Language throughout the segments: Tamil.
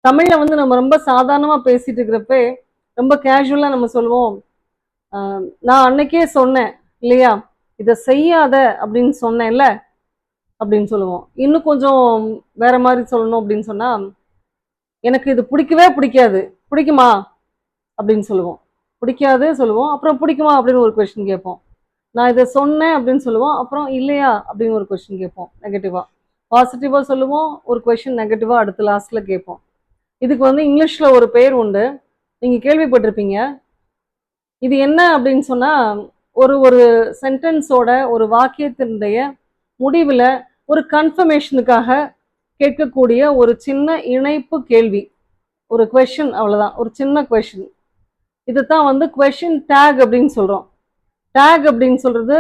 தமிழ்ல வந்து நம்ம ரொம்ப சாதாரணமா பேசிட்டு இருக்கிறப்ப ரொம்ப கேஷுவலா நம்ம சொல்லுவோம். நான் அன்னைக்கே சொன்னேன் இல்லையா, இதை செய்யாத அப்படின்னு சொன்னேன்ல அப்படின்னு சொல்லுவோம். இன்னும் கொஞ்சம் வேற மாதிரி சொல்லணும் அப்படின்னு சொன்னா, எனக்கு இது பிடிக்கவே பிடிக்காது, பிடிக்குமா அப்படின்னு சொல்லுவோம். பிடிக்காது சொல்லுவோம், அப்புறம் பிடிக்குமா அப்படின்னு ஒரு கொஸ்டின் கேட்போம். நான் இதை சொன்னேன் அப்படின்னு சொல்லுவோம், அப்புறம் இல்லையா அப்படின்னு ஒரு கொஸ்டின் கேட்போம். நெகட்டிவா பாசிட்டிவா சொல்லுவோம், ஒரு கொஸ்டின் நெகட்டிவா அடுத்து லாஸ்ட்ல கேட்போம். இதுக்கு வந்து இங்கிலீஷ்ல ஒரு பேர் உண்டு, நீங்க கேள்விப்பட்டிருப்பீங்க. இது என்ன அப்படின்னு சொன்னா, ஒரு ஒரு சென்டென்ஸோட ஒரு வாக்கியத்தினுடைய முடிவில் ஒரு கன்ஃபர்மேஷனுக்காக கேட்கக்கூடிய ஒரு சின்ன இணைப்பு கேள்வி, ஒரு கொஷின், அவ்வளோதான், ஒரு சின்ன கொஷின். இதுதான் வந்து கொஷின் டேக் அப்படின்னு சொல்கிறோம். டேக் அப்படின்னு சொல்கிறது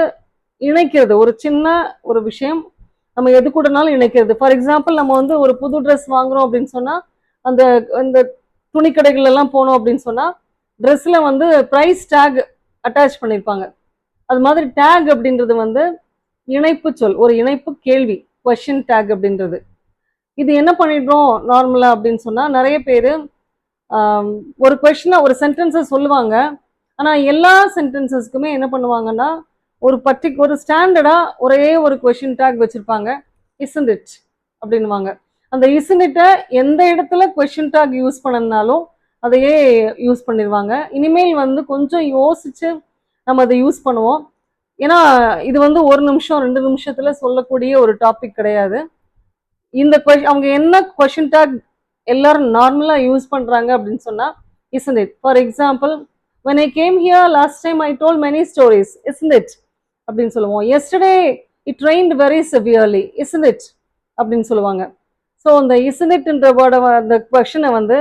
இணைக்கிறது, ஒரு சின்ன ஒரு விஷயம் நம்ம எது கூடனாலும் இணைக்கிறது. ஃபார் எக்ஸாம்பிள், நம்ம வந்து ஒரு புது ட்ரெஸ் வாங்குறோம் அப்படின்னு சொன்னால், அந்த அந்த துணி கடைகள் எல்லாம் போனோம் அப்படின்னு சொன்னால் ட்ரெஸ்ஸில் வந்து ப்ரைஸ் டேக் அட்டாச் பண்ணியிருப்பாங்க. அது மாதிரி டேக் அப்படின்றது வந்து இணைப்பு சொல், ஒரு இணைப்பு கேள்வி, கொஷின் டேக் அப்படின்றது. இது என்ன பண்ணிடுறோம் நார்மலாக அப்படின்னு சொன்னால், நிறைய பேர் ஒரு கொஷினை, ஒரு சென்டென்ஸை சொல்லுவாங்க. ஆனால் எல்லா சென்டென்சஸ்க்குமே என்ன பண்ணுவாங்கன்னா, ஒரு ஸ்டாண்டர்டாக ஒரே ஒரு கொஷின் டேக் வச்சுருப்பாங்க, இஸ்ன்ட் இட் அப்படின்வாங்க. அந்த இஸ்ன்ட் இட்டை எந்த இடத்துல கொஷின் டேக் யூஸ் பண்ணனாலும் அதையே யூஸ் பண்ணிடுவாங்க. இனிமேல் வந்து கொஞ்சம் யோசிச்சு நம்ம அதை யூஸ் பண்ணுவோம். ஏன்னா இது வந்து ஒரு நிமிஷம் 2 நிமிஷத்துல சொல்லக்கூடிய ஒரு டாபிக் கிடையாது. இந்த அவங்க என்ன கொஷின் டேக் எல்லாரும் நார்மலா யூஸ் பண்றாங்க அப்படின்னு சொன்னா, isn't it? For example, when I came here last time I told many stories, isn't it அப்படின்னு சொல்லுவோம். yesterday it rained very severely, isn't it அப்படின்னு சொல்லுவாங்க. ஸோ அந்த isn't it வேர்டை, அந்த கொஷனை வந்து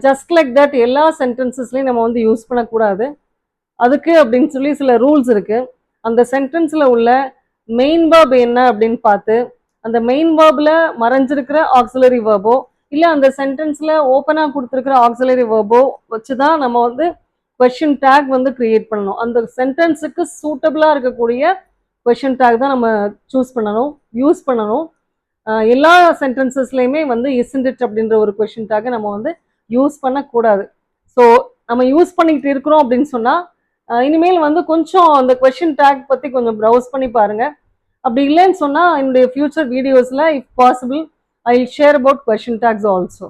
ஜஸ்ட் லைக் தட் எல்லா சென்டென்சஸ்லையும் நம்ம வந்து யூஸ் பண்ணக்கூடாது. அதுக்கு அப்படின்னு சொல்லி சில ரூல்ஸ் இருக்கு. அந்த சென்டென்ஸ்ல உள்ள மெயின் வேர்ப் என்ன அப்படின்னு பார்த்து, அந்த மெயின் வேர்ப்ல மறைஞ்சிருக்கிற ஆக்சிலரி வேர்போ இல்லை அந்த சென்டென்ஸ்ல ஓப்பனாக கொடுத்துருக்கிற ஆக்சிலரி வேர்போ வச்சுதான் நம்ம வந்து கொஷின் டேக் வந்து கிரியேட் பண்ணணும். அந்த சென்டென்ஸுக்கு சூட்டபிளா இருக்கக்கூடிய கொஷின் டேக் தான் நம்ம சூஸ் பண்ணணும், யூஸ் பண்ணணும். எல்லா சென்டென்சஸ்லையுமே வந்து isn't it அப்படின்ற ஒரு கொஷின் டேக்கை நம்ம வந்து யூஸ் பண்ணக்கூடாது. ஸோ நம்ம யூஸ் பண்ணிக்கிட்டு இருக்கிறோம் அப்படின்னு சொன்னால், இனிமேல் வந்து கொஞ்சம் அந்த கொஷின் டேக் பற்றி கொஞ்சம் ப்ரௌஸ் பண்ணி பாருங்க. அப்படி இல்லைன்னு சொன்னால், என்னுடைய ஃபியூச்சர் வீடியோஸில் if possible I share about question tags also.